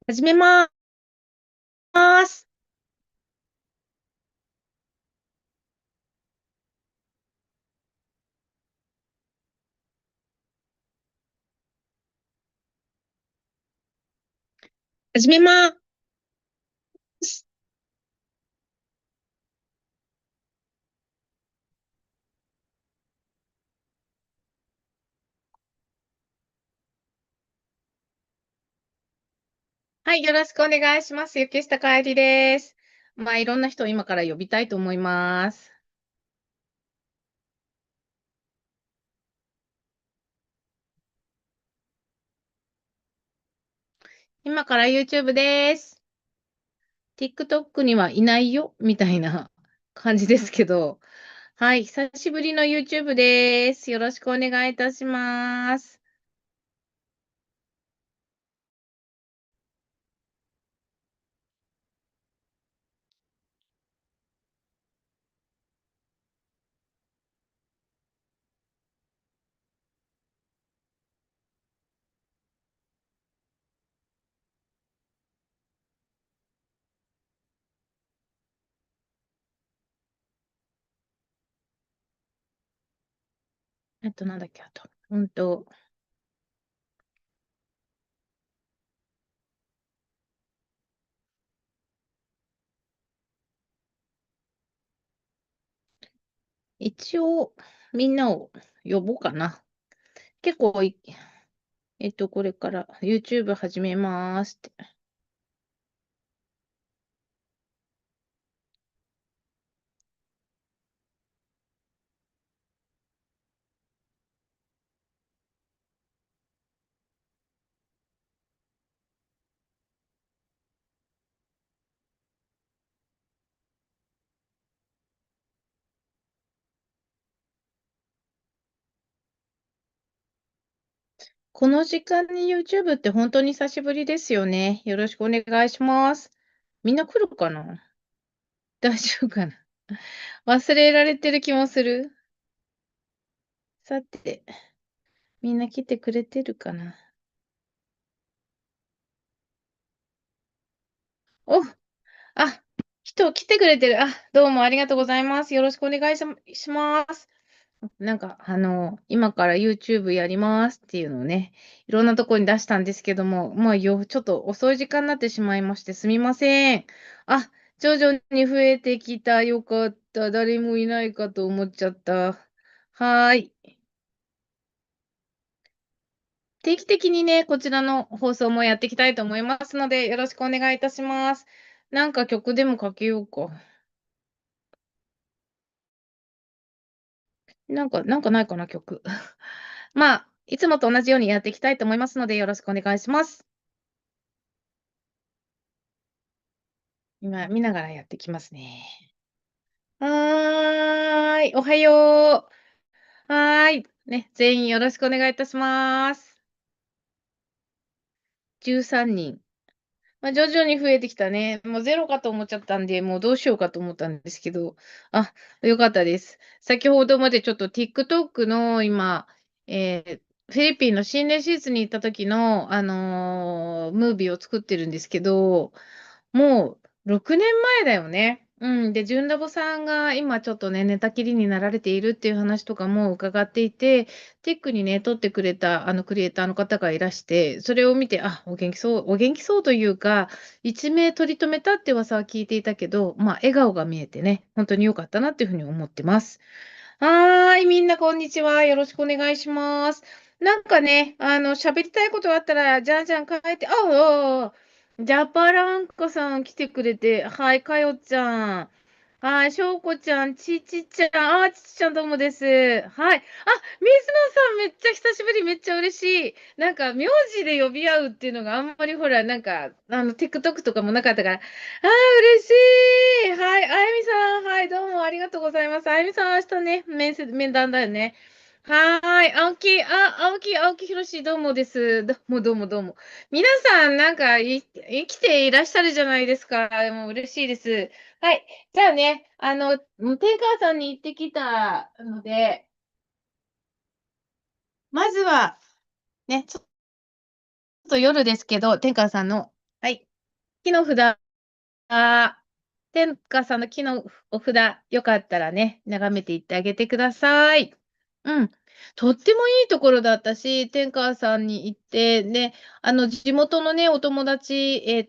始めます。始めます。はい、よろしくお願いします。雪下かえりです。いろんな人を今から呼びたいと思います。今から YouTube です。TikTok にはいないよ、みたいな感じですけど。はい、久しぶりの YouTube です。よろしくお願いいたします。なんだっけ、あと。一応、みんなを呼ぼうかな。結構これから YouTube 始めますって。この時間に YouTube って本当に久しぶりですよね。よろしくお願いします。みんな来るかな？大丈夫かな？忘れられてる気もする。さて、みんな来てくれてるかな？お、あ、人来てくれてる。あ、どうもありがとうございます。よろしくお願いします。今から YouTube やりますっていうのをね、いろんなとこに出したんですけども、ちょっと遅い時間になってしまいましてすみません。あ、徐々に増えてきた。よかった。誰もいないかと思っちゃった。はーい。定期的にね、こちらの放送もやっていきたいと思いますので、よろしくお願いいたします。なんか曲でもかけようか。なんかないかな、曲。いつもと同じようにやっていきたいと思いますので、よろしくお願いします。今見ながらやってきますね。はーい、おはよう。はーい。ね、全員よろしくお願いいたします。13人。徐々に増えてきたね。もうゼロかと思っちゃったんで、もうどうしようかと思ったんですけど。あ、良かったです。先ほどまでちょっと TikTok の今、フィリピンの心霊手術に行った時の、ムービーを作ってるんですけど、もう6年前だよね。うん。で、純ラボさんが今ちょっとね、寝たきりになられているっていう話とかも伺っていて、テックにね、撮ってくれたクリエイターの方がいらして、それを見て、あ、お元気そうというか、一命取り留めたって噂は聞いていたけど、笑顔が見えてね、本当に良かったなっていうふうに思ってます。はーい、みんなこんにちは。よろしくお願いします。なんかね、喋りたいことあったら、じゃんじゃん書いて、ジャパランコさん来てくれて、はい、かよちゃん。はい、しょうこちゃん、ちちちゃん、ちちちゃんどうもです。はい。水野さんめっちゃ久しぶり、めっちゃ嬉しい。なんか、名字で呼び合うっていうのがあんまりほら、TikTok とかもなかったから、嬉しい。はい、あやみさん、はい、どうもありがとうございます。あやみさん、明日ね、面談だよね。はーい、青木ひろし、どうもです。どうも。皆さん、生きていらっしゃるじゃないですか。もう嬉しいです。はい。じゃあね、天川さんに行ってきたので、まずは、ね、ちょっと夜ですけど、天川さんのはい。木の札、天下さんの木のお札、よかったらね、眺めていってあげてください。うん。とってもいいところだったし、天川さんに行って、ね、地元のね、お友達、生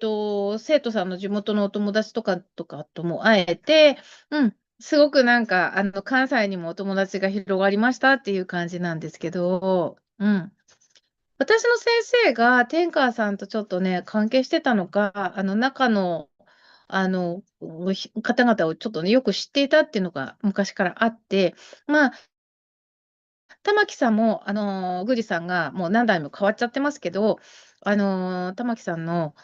徒さんの地元のお友達とかとも会えて、うん、すごくなんか、関西にもお友達が広がりましたっていう感じなんですけど、うん。私の先生が天川さんとちょっとね、関係してたのか、中の、方々をちょっとね、よく知っていたっていうのが昔からあって、まあ、玉木さんも、宮司さんがもう何代も変わっちゃってますけど、玉木さんの、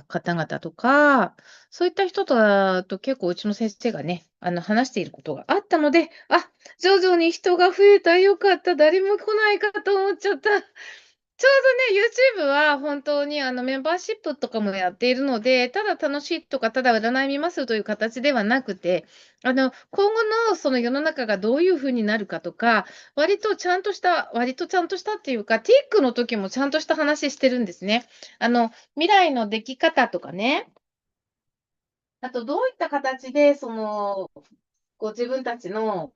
方々とか、そういった人と結構うちの先生がね、話していることがあったので、あ、徐々に人が増えた、よかった、誰も来ないかと思っちゃった。ちょうどね、YouTube は本当にメンバーシップとかもやっているので、ただ楽しいとか、ただ占い見ますという形ではなくて、今後のその世の中がどういう風になるかとか、割とちゃんとしたっていうか、ティックの時もちゃんとした話してるんですね。未来の出来方とかね、あとどういった形で、自分たちの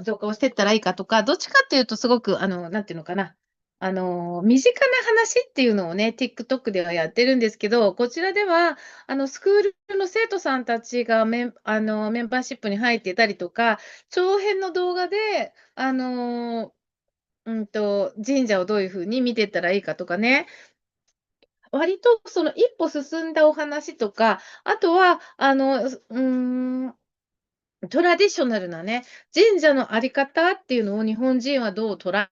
浄化をしていったらいいかとか、どっちかっていうとすごく、なんていうのかな、身近な話っていうのをね、TikTok ではやってるんですけど、こちらでは、スクールの生徒さんたちがメンバーシップに入っていたりとか、長編の動画で、神社をどういうふうに見ていったらいいかとかね、割とその一歩進んだお話とか、あとは、トラディショナルなね、神社のあり方っていうのを日本人はどう捉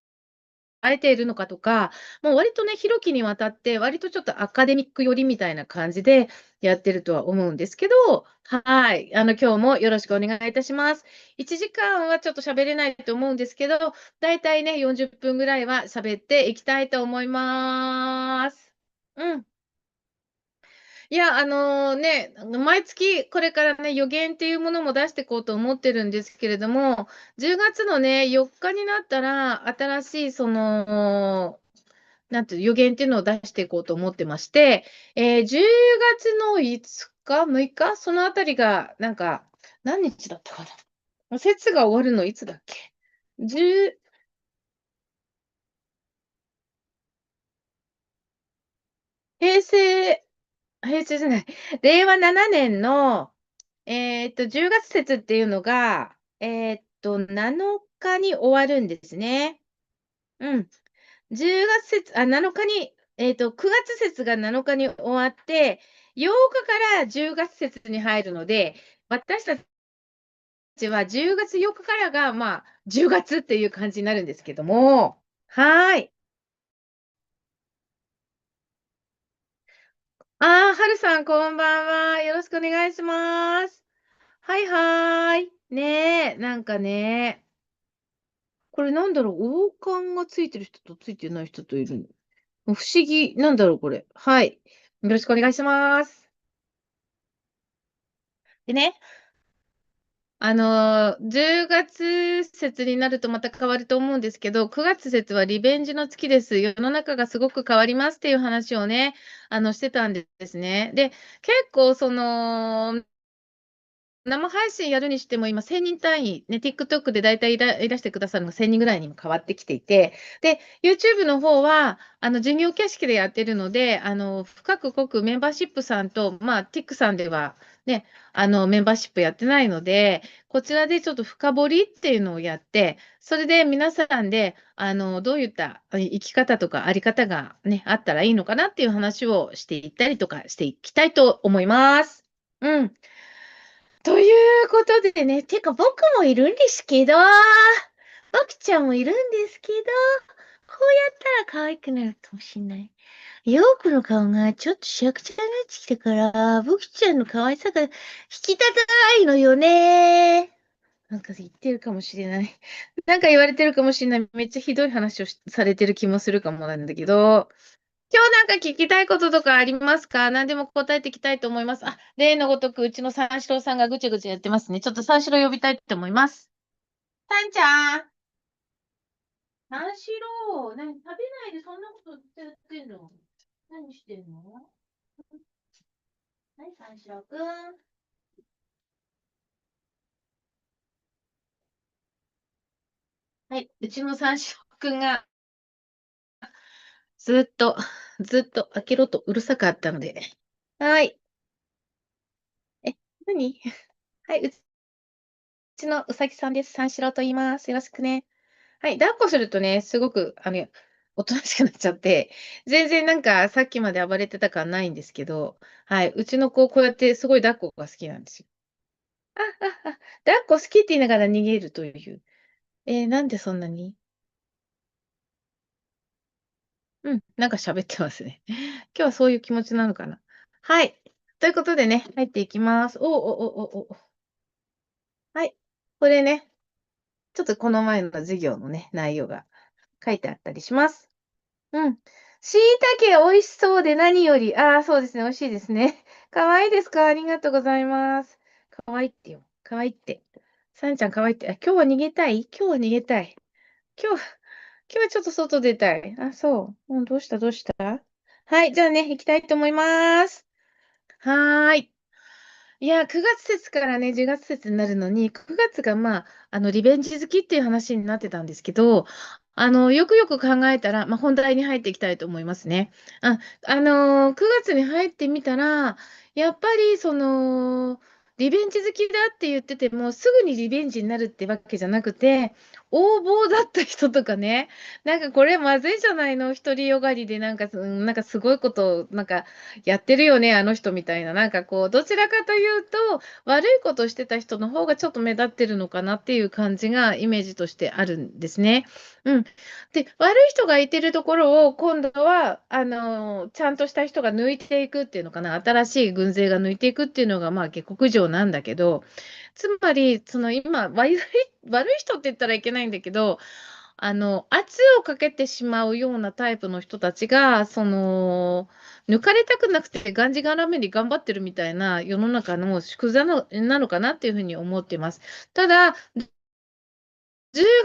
えているのかとか、もう割とね、広きにわたって、割とちょっとアカデミック寄りみたいな感じでやってるとは思うんですけど、はい。今日もよろしくお願いいたします。1時間はちょっと喋れないと思うんですけど、だいたいね、40分ぐらいは喋っていきたいと思います。うん。いや、毎月これからね、予言っていうものも出していこうと思ってるんですけれども、10月のね、4日になったら、新しいなんていう予言っていうのを出していこうと思ってまして、10月の5日、6日、そのあたりが、なんか、何日だったかな。節が終わるのいつだっけ？ 10、平成、平成じゃない、令和7年の、10月節っていうのが、7日に終わるんですね。うん。10月節、7日に、9月節が7日に終わって、8日から10月節に入るので、私たちは10月8日からが、まあ、10月っていう感じになるんですけども、はい。はるさん、こんばんは。よろしくお願いします。はいはーい。ねえ、なんかね、これなんだろう、王冠がついてる人とついてない人といるの。不思議、なんだろう、これ。はい。よろしくお願いします。でね、10月節になるとまた変わると思うんですけど、9月節はリベンジの月です。世の中がすごく変わりますっていう話をね、してたんですね。で、結構生配信やるにしても、今、1000人単位、ね、TikTok で大体いらしてくださるのが1000人ぐらいにも変わってきていて、で、YouTube の方は、授業形式でやってるので、深く濃くメンバーシップさんと、まあ、TIC さんでは、ね、メンバーシップやってないので、こちらでちょっと深掘りっていうのをやって、それで皆さんで、どういった生き方とかあり方がね、あったらいいのかなっていう話をしていったりとかしていきたいと思います。うん。ということでね、てか僕もいるんですけど、僕ちゃんもいるんですけど、こうやったら可愛くなるかもしんない。ヨークの顔がちょっとしわくちゃになってきたから、僕ちゃんの可愛さが引き立たないのよね。なんか言ってるかもしれない。なんか言われてるかもしれない。めっちゃひどい話をされてる気もするかもなんだけど、今日なんか聞きたいこととかありますか？何でも答えていきたいと思います。例のごとく、うちの三四郎さんがぐちゃぐちゃやってますね。ちょっと三四郎呼びたいと思います。さんちゃん、三四郎、何食べないでそんなことやってんの？何してってんの？はい、三四郎くん。はい、うちの三四郎くんがずっと、ずっと開けろとうるさかったので。はい。え、何？はい、うちのうさぎさんです。三四郎と言います。よろしくね。はい、抱っこするとね、すごく、おとなしくなっちゃって、全然なんかさっきまで暴れてた感ないんですけど、はい、うちの子、こうやってすごい抱っこが好きなんですよ。抱っこ好きって言いながら逃げるという。なんでそんなに？うん、なんか喋ってますね。今日はそういう気持ちなのかな。はい。ということでね、入っていきます。お。はい。これね、ちょっとこの前の授業のね、内容が書いてあったりします。うん。しいたけ美味しそうで何より、ああ、そうですね、美味しいですね。可愛いですか？ありがとうございます。可愛いってよ。可愛いって。さんちゃん可愛いって。あ、今日は逃げたい？今日は逃げたい。今日、今日はちょっと外出たい。あ、そう。うん、どうした？はい、じゃあね、行きたいと思います。はーい。いや、9月節からね、10月節になるのに、9月がリベンジ好きっていう話になってたんですけど、よくよく考えたら、本題に入っていきたいと思いますね。9月に入ってみたら、やっぱり、リベンジ好きだって言ってても、すぐにリベンジになるってわけじゃなくて、横暴だった人とかね、なんかこれまずいじゃないの、独りよがりで、なんかすごいことを、なんかやってるよね、あの人みたいな、なんかこう、どちらかというと、悪いことをしてた人の方がちょっと目立ってるのかなっていう感じがイメージとしてあるんですね。うん。で、悪い人がいてるところを今度は、ちゃんとした人が抜いていくっていうのかな、新しい軍勢が抜いていくっていうのが、下克上なんだけど、つまり、今、悪い人って言ったらいけないんだけど、圧をかけてしまうようなタイプの人たちが、抜かれたくなくてがんじがらめに頑張ってるみたいな世の中の縮図なのかなっていうふうに思ってます。ただ、10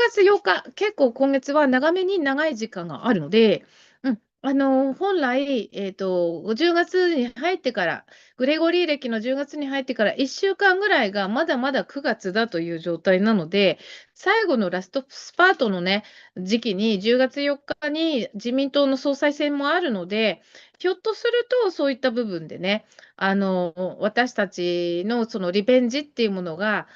月8日、結構今月は長めに長い時間があるので、本来、10月に入ってから、グレゴリー暦の10月に入ってから1週間ぐらいがまだまだ9月だという状態なので、最後のラストスパートのね、時期に10月4日に自民党の総裁選もあるので、ひょっとするとそういった部分でね、私たちのそのリベンジっていうものが、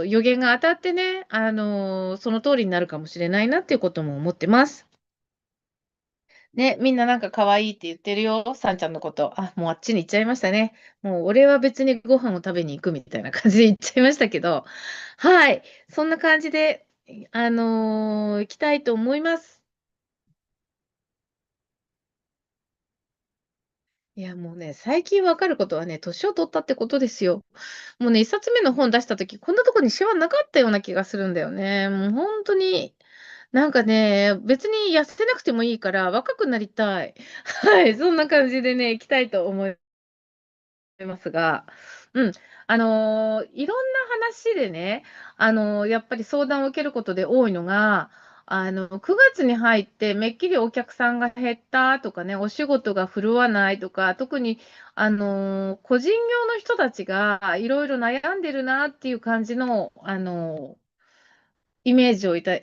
予言が当たってね、その通りになるかもしれないなっていうことも思ってます。ね、みんななんか可愛いって言ってるよ、さんちゃんのこと。あ、もうあっちに行っちゃいましたね。もう俺は別にご飯を食べに行くみたいな感じで行っちゃいましたけど、はい、そんな感じで、行きたいと思います。いや、もうね、最近わかることはね、年を取ったってことですよ。もうね、一冊目の本出したとき、こんなとこにシワなかったような気がするんだよね。もう本当に、なんかね、別に痩せなくてもいいから若くなりたい。はい、そんな感じでね、行きたいと思いますが、うん、いろんな話でね、やっぱり相談を受けることで多いのが、9月に入ってめっきりお客さんが減ったとかね、お仕事が振るわないとか、特に、個人業の人たちがいろいろ悩んでるなっていう感じの、イメージをいた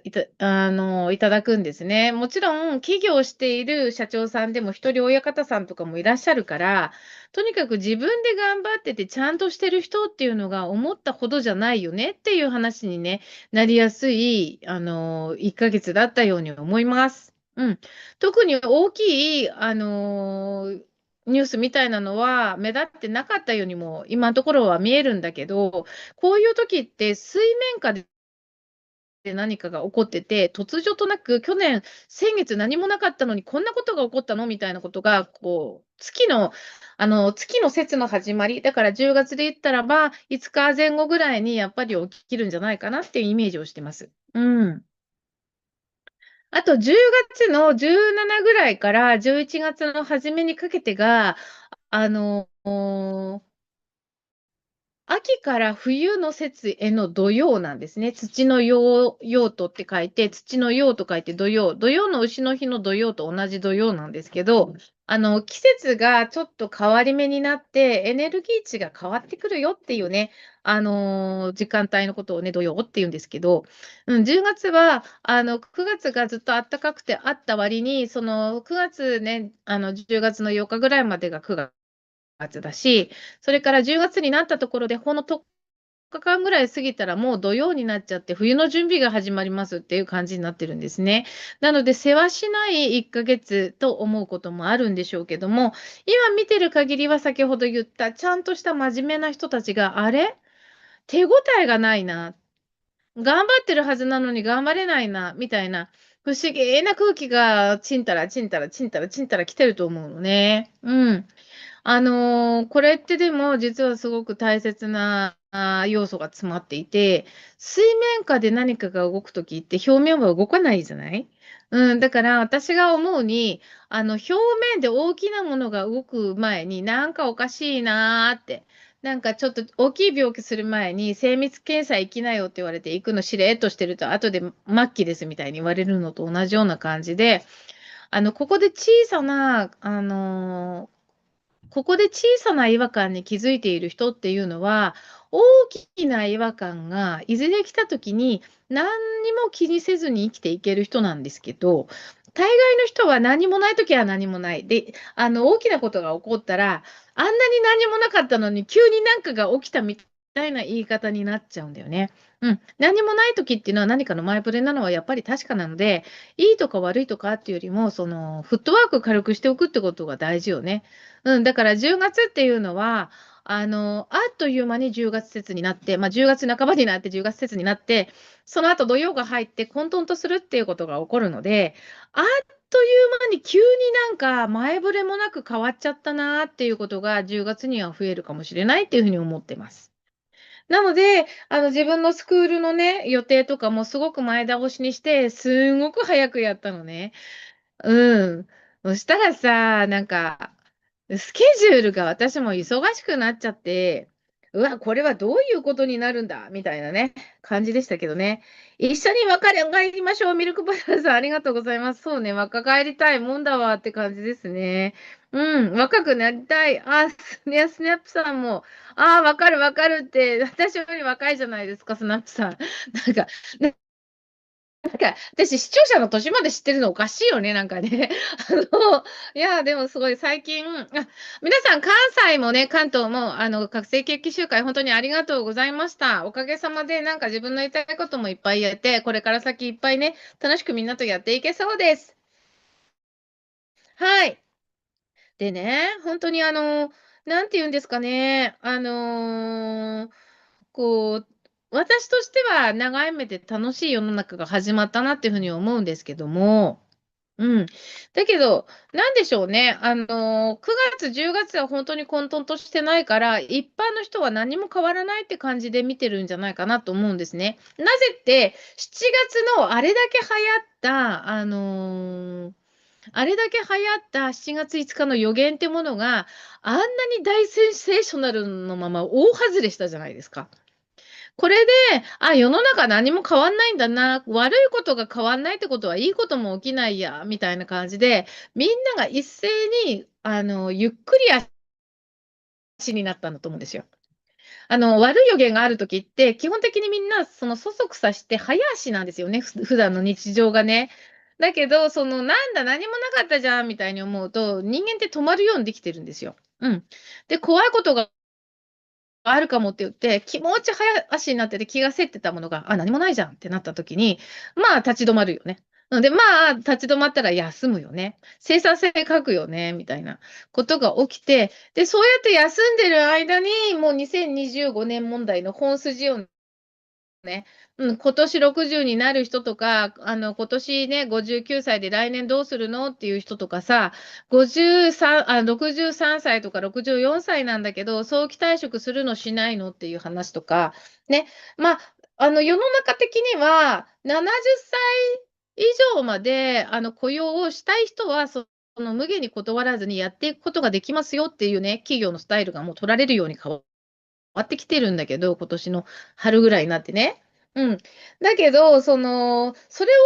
だくんですね。もちろん、起業している社長さんでも、一人親方さんとかもいらっしゃるから、とにかく自分で頑張ってて、ちゃんとしてる人っていうのが思ったほどじゃないよねっていう話に、ね、なりやすい、1ヶ月だったように思います。うん。特に大きい、ニュースみたいなのは目立ってなかったようにも今のところは見えるんだけど、こういう時って水面下で何かが起こってて、突如となく先月何もなかったのにこんなことが起こったのみたいなことが、こう、月の節の始まり、だから10月で言ったらば、5日前後ぐらいにやっぱり起きるんじゃないかなっていうイメージをしてます。うん。あと10月の17ぐらいから11月の初めにかけてが、あの、秋から冬の節への土用なんですね。土の用、用途って書いて、土の用と書いて土用。土用の牛の日の土用と同じ土用なんですけど、季節がちょっと変わり目になって、エネルギー値が変わってくるよっていうね、時間帯のことをね、土用って言うんですけど、10月は、9月がずっと暖かくてあった割に、その9月ね、10月の8日ぐらいまでが9月だし、それから10月になったところで、ほんの10日間ぐらい過ぎたらもう土曜になっちゃって、冬の準備が始まりますっていう感じになってるんですね。なので、世話しない1ヶ月と思うこともあるんでしょうけども、今見てる限りは先ほど言った、ちゃんとした真面目な人たちが、あれ手応えがないな。頑張ってるはずなのに頑張れないな、みたいな、不思議な空気が、ちんたらちんたらちんたらちんたら来てると思うのね。うん。これってでも実はすごく大切な要素が詰まっていて、水面下で何かが動くときって表面は動かないじゃない。だから私が思うに、表面で大きなものが動く前になんかおかしいなーって、なんかちょっと大きい病気する前に精密検査行きなよって言われて行くのしれっとしてると後で末期ですみたいに言われるのと同じような感じで、ここで小さな、ここで小さな違和感に気づいている人っていうのは、大きな違和感がいずれ来た時に何にも気にせずに生きていける人なんですけど、大概の人は何もない時は何もない。で、大きなことが起こったら、あんなに何もなかったのに急になんかが起きたみたいな言い方になっちゃうんだよね。何もない時っていうのは何かの前触れなのはやっぱり確かなので、いいとか悪いとかっていうよりも、そのフットワーク軽くしておくってことが大事よね。だから10月っていうのは、あっという間に10月節になって、まあ、10月半ばになって10月節になって、その後土曜が入って混沌とするっていうことが起こるので、あっという間に急になんか前触れもなく変わっちゃったなっていうことが10月には増えるかもしれないっていうふうに思ってます。なので、自分のスクールのね、予定とかもすごく前倒しにして、すごく早くやったのね。うん。そしたらさ、なんか、スケジュールが私も忙しくなっちゃって、うわ、これはどういうことになるんだみたいなね、感じでしたけどね。一緒に若返りましょう。ミルクバターさん、ありがとうございます。そうね、若返りたいもんだわって感じですね。若くなりたい。スナップさんも、わかるわかるって、私より若いじゃないですか、スナップさん。なんか、私、視聴者の年まで知ってるのおかしいよね、なんかね。いや、でもすごい最近、皆さん、関西もね、関東も、学生決起集会、本当にありがとうございました。おかげさまで、なんか自分の言いたいこともいっぱいやって、これから先いっぱいね、楽しくみんなとやっていけそうです。はい。でね、本当になんて言うんですかね、こう、私としては長い目で楽しい世の中が始まったなっていうふうに思うんですけども、だけど、なんでしょうね。9月、10月は本当に混沌としてないから、一般の人は何も変わらないって感じで見てるんじゃないかなと思うんですね。なぜって、7月のあれだけ流行った、あれだけ流行った7月5日の予言ってものが、あんなに大センセーショナルのまま大外れしたじゃないですか。これで、世の中何も変わんないんだな、悪いことが変わんないってことはいいことも起きないや、みたいな感じで、みんなが一斉に、ゆっくり足になったんだと思うんですよ。悪い予言があるときって、基本的にみんな、その、そそくさして早足なんですよね、普段の日常がね。だけど、その、なんだ、何もなかったじゃん、みたいに思うと、人間って止まるようにできてるんですよ。で、怖いことがあるかもって言って、気持ち早足になってて気がせってたものが、何もないじゃんってなった時に、まあ、立ち止まるよね。で、まあ、立ち止まったら休むよね。生産性書くよね、みたいなことが起きて、で、そうやって休んでる間に、もう2025年問題の本筋をね。今年60になる人とか、今年ね、59歳で来年どうするのっていう人とかさ、53、63歳とか64歳なんだけど、早期退職するのしないのっていう話とか、ね。まあ、世の中的には、70歳以上まで、雇用をしたい人は、その無限に断らずにやっていくことができますよっていうね、企業のスタイルがもう取られるように変わわってきてるんだけど、今年の春ぐらいになってね。うん。だけど、それを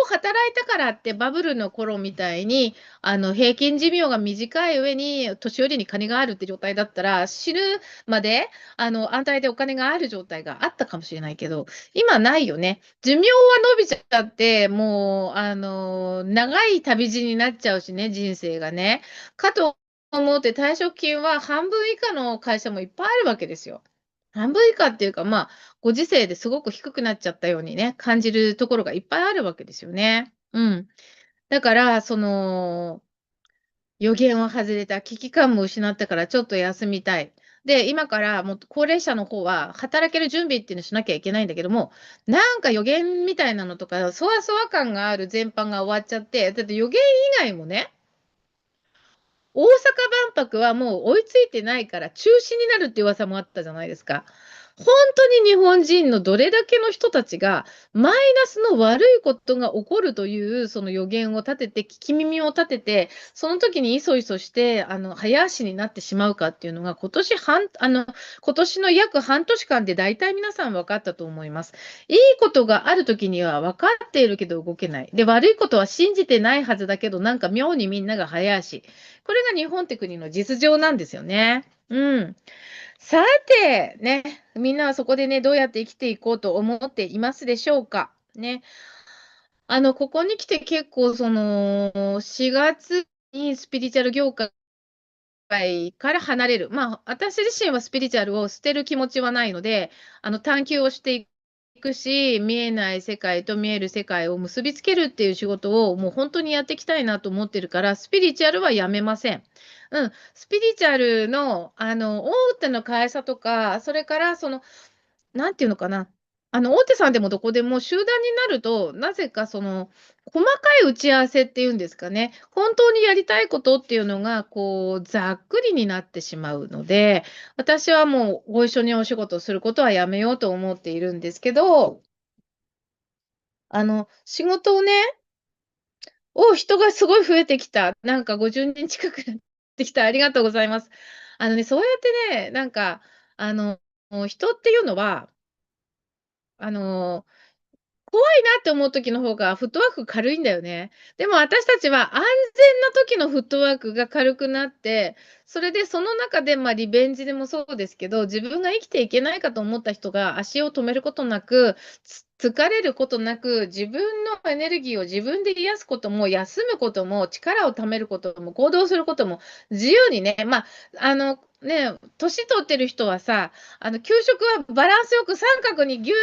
働いたからってバブルの頃みたいに、平均寿命が短い上に、年寄りに金があるって状態だったら、死ぬまで、安泰でお金がある状態があったかもしれないけど、今ないよね。寿命は伸びちゃって、もう、長い旅路になっちゃうしね、人生がね。かと思って退職金は半分以下の会社もいっぱいあるわけですよ。半分以下っていうか、まあ、ご時世ですごく低くなっちゃったようにね、感じるところがいっぱいあるわけですよね。うん。だから、予言は外れた、危機感も失ったからちょっと休みたい。で、今からもう高齢者の方は働ける準備っていうのをしなきゃいけないんだけども、なんか予言みたいなのとか、そわそわ感がある全般が終わっちゃって、だって予言以外もね、大阪万博はもう追いついてないから中止になるっていう噂もあったじゃないですか。本当に日本人のどれだけの人たちがマイナスの悪いことが起こるというその予言を立てて、聞き耳を立てて、その時にいそいそして早足になってしまうかっていうのが今年の約半年間で大体皆さん分かったと思います。いいことがある時には分かっているけど動けない。で、悪いことは信じてないはずだけど、なんか妙にみんなが早足。これが日本って国の実情なんですよね。うん。さて、ね、みんなはそこでね、どうやって生きていこうと思っていますでしょうか。ね。ここに来て結構、4月にスピリチュアル業界から離れる。まあ、私自身はスピリチュアルを捨てる気持ちはないので、探求をしていくし、見えない世界と見える世界を結びつけるっていう仕事をもう本当にやっていきたいなと思ってるから、スピリチュアルはやめません。うん、スピリチュアルの、大手の会社とか、それからなんていうのかな、大手さんでもどこでも集団になると、なぜか細かい打ち合わせっていうんですかね、本当にやりたいことっていうのが、こう、ざっくりになってしまうので、私はもうご一緒にお仕事をすることはやめようと思っているんですけど、仕事をね、人がすごい増えてきた。なんか50人近くなってきた。ありがとうございます。そうやってね、なんか、あの、人っていうのは、あの怖いなって思う時の方がフットワーク軽いんだよね。でも私たちは安全な時のフットワークが軽くなって、それでその中で、まあ、リベンジでもそうですけど、自分が生きていけないかと思った人が足を止めることなく、疲れることなく、自分のエネルギーを自分で癒すことも、休むことも、力を貯めることも、行動することも、自由にね、まあ、年取ってる人はさ、給食はバランスよく三角に牛乳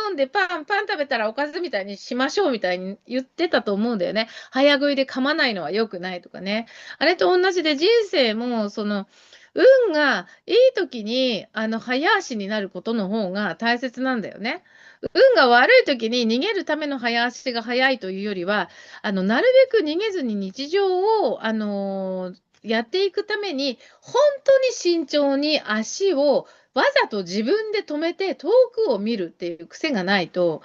飲んでパン食べたらおかずみたいにしましょうみたいに言ってたと思うんだよね。早食いで噛まないのは良くないとかね。あれと同じで人生も、運がいい時に、早足になることの方が大切なんだよね。運が悪い時に逃げるための早足が早いというよりは、なるべく逃げずに日常を、やっていくために、本当に慎重に足をわざと自分で止めて遠くを見るっていう癖がないと、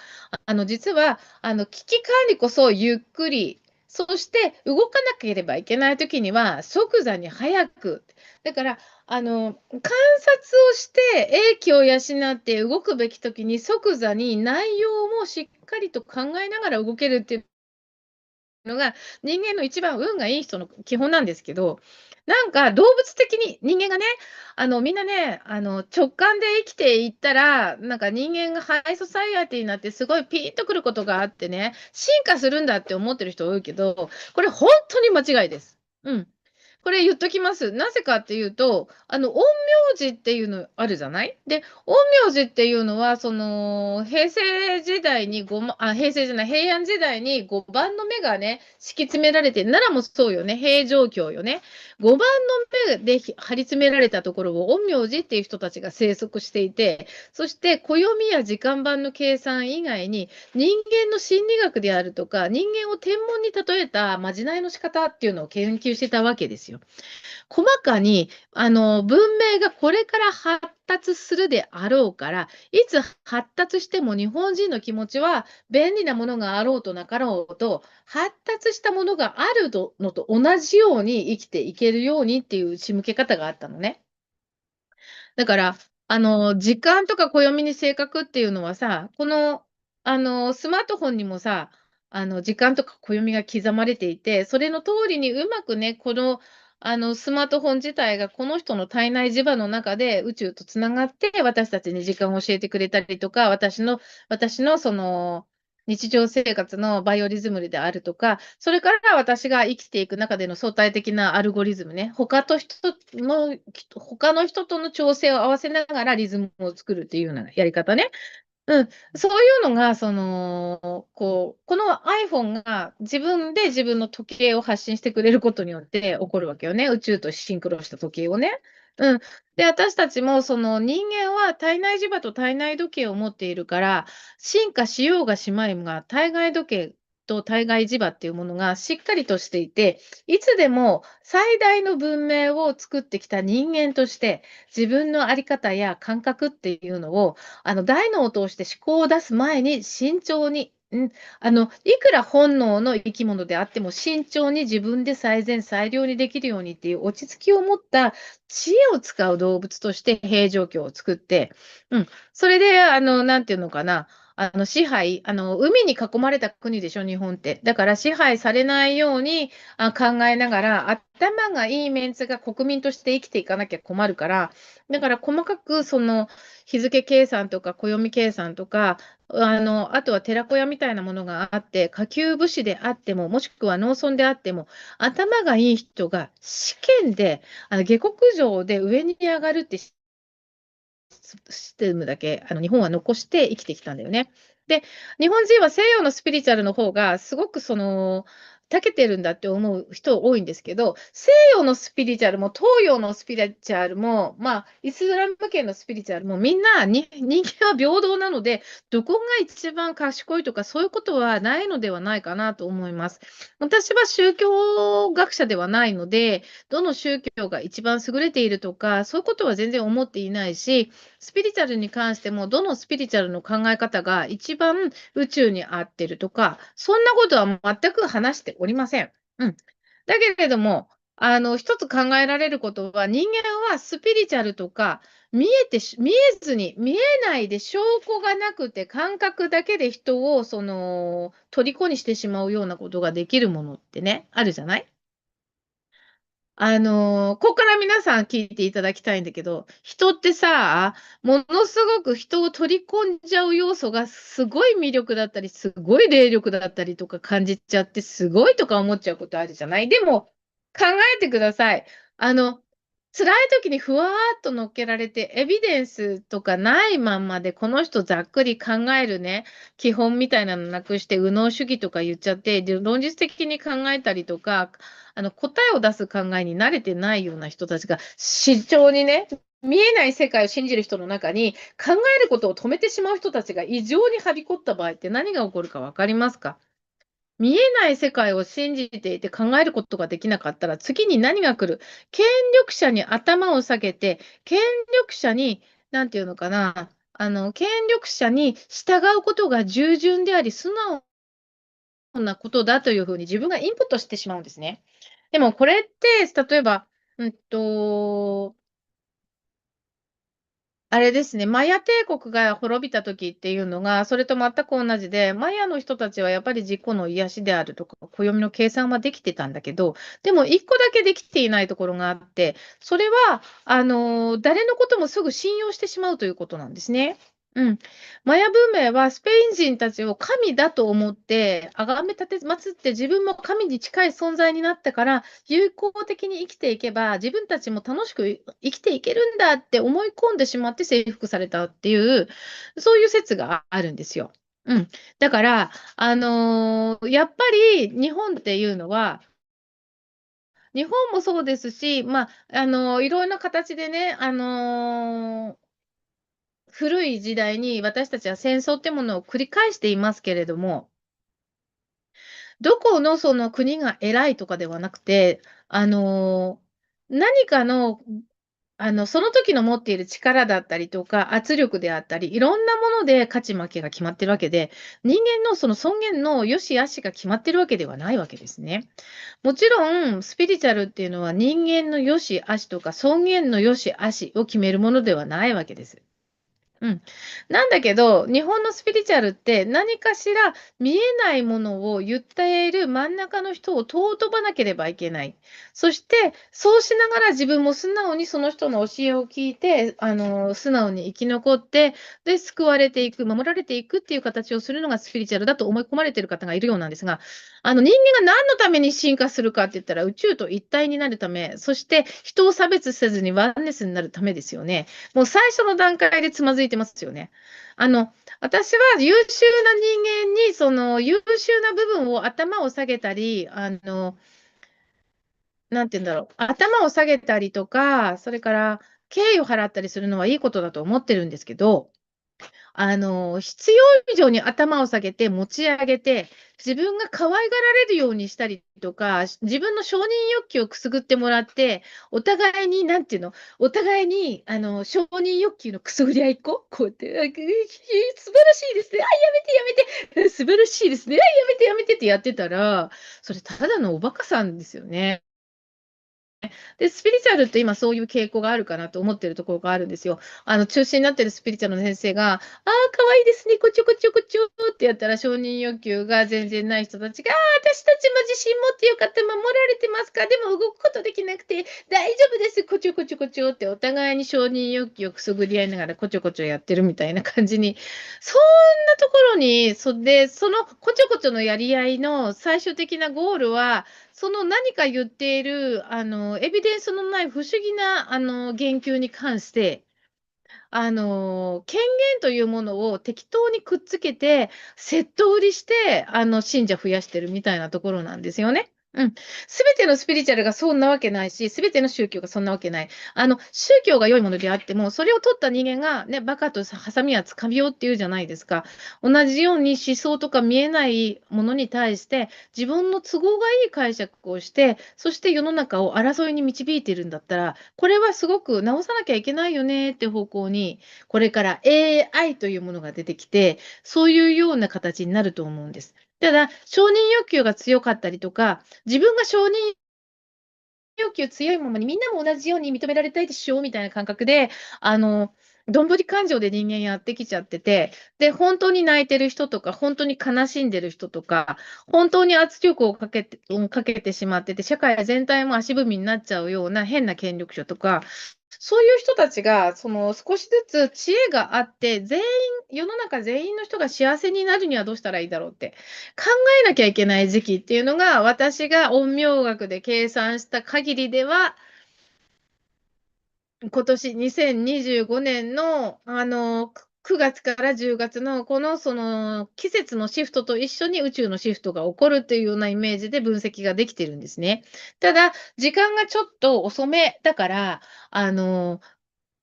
実は、危機管理こそゆっくり、そして動かなければいけないときには即座に早く。だから、観察をして英気を養って動くべきときに即座に内容もしっかりと考えながら動けるっていうのが、人間の一番運がいい人の基本なんですけど、なんか動物的に人間がね、みんなね、直感で生きていったら、なんか人間がハイソサイエティになってすごいピンとくることがあってね、進化するんだって思ってる人多いけど、これ本当に間違いです。うん。これ言っときます。なぜかっていうと、陰陽師っていうのあるじゃない。で、陰陽師っていうのは、平成時代に平成じゃない、平安時代に5番の目がね、敷き詰められて、奈良もそうよね、平城京よね。5番の目で張り詰められたところを陰陽師っていう人たちが生息していて、そして暦や時間番の計算以外に、人間の心理学であるとか、人間を天文に例えたまじないの仕方っていうのを研究してたわけですよ。細かに、文明がこれから発達するであろうから、いつ発達しても日本人の気持ちは便利なものがあろうとなかろうと、発達したものがあるのと同じように生きていけるようにっていう仕向け方があったのね。だから、時間とか暦に正確っていうのはさ、スマートフォンにもさ、時間とか暦が刻まれていて、それの通りにうまくね、スマートフォン自体がこの人の体内磁場の中で宇宙とつながって、私たちに時間を教えてくれたりとか、私のその、日常生活のバイオリズムであるとか、それから私が生きていく中での相対的なアルゴリズムね、他の人との調整を合わせながらリズムを作るっていうようなやり方ね。うん、そういうのが、この iPhone が自分で自分の時計を発信してくれることによって起こるわけよね。宇宙とシンクロした時計をね。うん。で、私たちも、人間は体内磁場と体内時計を持っているから、進化しようがしまいが、体外時計と体外磁場っていうものがしっかりとしていて、いつでも最大の文明を作ってきた人間として、自分の在り方や感覚っていうのを大脳を通して思考を出す前に慎重に、いくら本能の生き物であっても慎重に自分で最善最良にできるようにっていう落ち着きを持った知恵を使う動物として平状況を作って、それで、なんていうのかな、海に囲まれた国でしょ、日本って。だから支配されないように考えながら、頭がいいメンツが国民として生きていかなきゃ困るから、だから細かく日付計算とか暦計算とか、あとは寺子屋みたいなものがあって、下級武士であっても、もしくは農村であっても、頭がいい人が試験で、下克上で上に上がるってシステムだけ日本は残して生きてきたんだよね。で、日本人は西洋のスピリチュアルの方がすごく長けてるんだって思う人多いんですけど、西洋のスピリチュアルも東洋のスピリチュアルも、イスラム圏のスピリチュアルもみんな人間は平等なので、どこが一番賢いとかそういうことはないのではないかなと思います。私は宗教学者ではないので、どの宗教が一番優れているとか、そういうことは全然思っていないし、スピリチュアルに関しても、どのスピリチュアルの考え方が一番宇宙に合ってるとか、そんなことは全く話しておりません。うん。だけれども、一つ考えられることは、人間はスピリチュアルとか、見えずに、見えないで証拠がなくて、感覚だけで人を、虜にしてしまうようなことができるものってね、あるじゃない。ここから皆さん聞いていただきたいんだけど、人ってさ、ものすごく人を取り込んじゃう要素がすごい魅力だったり、すごい霊力だったりとか感じちゃって、すごいとか思っちゃうことあるじゃない。でも、考えてください。あの、辛い時にふわーっと乗っけられて、エビデンスとかないまんまで、この人ざっくり考えるね、基本みたいなのなくして、右脳主義とか言っちゃって、で論実的に考えたりとか、答えを出す考えに慣れてないような人たちが、慎重にね、見えない世界を信じる人の中に、考えることを止めてしまう人たちが異常にはびこった場合って何が起こるか分かりますか？見えない世界を信じていて考えることができなかったら、次に何が来る？権力者に頭を下げて、権力者に、なんていうのかな、権力者に従うことが従順であり、素直なことだというふうに自分がインプットしてしまうんですね。でもこれって、例えば、あれですね、マヤ帝国が滅びた時っていうのが、それと全く同じで、マヤの人たちはやっぱり自己の癒しであるとか、暦の計算はできてたんだけど、でも一個だけできていないところがあって、それは、誰のこともすぐ信用してしまうということなんですね。うん。マヤ文明はスペイン人たちを神だと思って、崇め立てまつって自分も神に近い存在になったから、有効的に生きていけば、自分たちも楽しく生きていけるんだって思い込んでしまって征服されたっていう、そういう説があるんですよ。うん。だから、やっぱり日本っていうのは、日本もそうですし、いろんな形でね、古い時代に私たちは戦争ってものを繰り返していますけれども、どこのその国が偉いとかではなくて、あの何かのその時の持っている力だったりとか、圧力であったり、いろんなもので勝ち負けが決まってるわけで、人間のその尊厳の良し悪しが決まってるわけではないわけですね。もちろん、スピリチュアルっていうのは人間の良し悪しとか尊厳の良し悪しを決めるものではないわけです。うん。なんだけど、日本のスピリチュアルって何かしら見えないものを言っている真ん中の人を尊ばなければいけない。そして、そうしながら自分も素直にその人の教えを聞いて、素直に生き残って、で、救われていく、守られていくっていう形をするのがスピリチュアルだと思い込まれている方がいるようなんですが、人間が何のために進化するかって言ったら、宇宙と一体になるため、そして人を差別せずにワンネスになるためですよね。もう最初の段階でつまずいてますよね。あの、私は優秀な人間に、その優秀な部分を頭を下げたり、なんて言うんだろう、頭を下げたりとか、それから敬意を払ったりするのはいいことだと思ってるんですけど、必要以上に頭を下げて持ち上げて、自分が可愛がられるようにしたりとか、自分の承認欲求をくすぐってもらって、お互いに、なんていうの、お互いに、承認欲求のくすぐり合いっここうやって、素晴らしいですね。あ、やめてやめて。素晴らしいですね。あ、やめてやめてってやってたら、それただのおバカさんですよね。で、スピリチュアルって今そういう傾向があるかなと思ってるところがあるんですよ。中心になってるスピリチュアルの先生が、ああ、可愛いですね、こちょこちょこちょってやったら承認欲求が全然ない人たちが、ああ、私たちも自信持ってよかった、守られてますか、でも動くことできなくて大丈夫です、こちょこちょこちょってお互いに承認欲求をくすぐり合いながらこちょこちょやってるみたいな感じに、そんなところに、そのこちょこちょのやり合いの最終的なゴールは、その何か言っている、エビデンスのない不思議な、言及に関して、権限というものを適当にくっつけて、セット売りして、信者増やしてるみたいなところなんですよね。うん。すべてのスピリチュアルがそんなわけないし、すべての宗教がそんなわけない。宗教が良いものであっても、それを取った人間がね、バカとハサミはつかみようっていうじゃないですか。同じように思想とか見えないものに対して、自分の都合がいい解釈をして、そして世の中を争いに導いているんだったら、これはすごく直さなきゃいけないよねって方向に、これから AI というものが出てきて、そういうような形になると思うんです。ただ、承認欲求が強かったりとか、自分が承認欲求強いままに、みんなも同じように認められたいでしょみたいな感覚で、どんぶり感情で人間やってきちゃってて、で、本当に泣いてる人とか、本当に悲しんでる人とか、本当に圧力をかけてしまってて、社会全体も足踏みになっちゃうような変な権力者とか、そういう人たちが、少しずつ知恵があって、世の中全員の人が幸せになるにはどうしたらいいだろうって考えなきゃいけない時期っていうのが、私が陰陽学で計算した限りでは、今年2025年の、9月から10月のその季節のシフトと一緒に宇宙のシフトが起こるというようなイメージで分析ができてるんですね。ただ、時間がちょっと遅めだから、あの、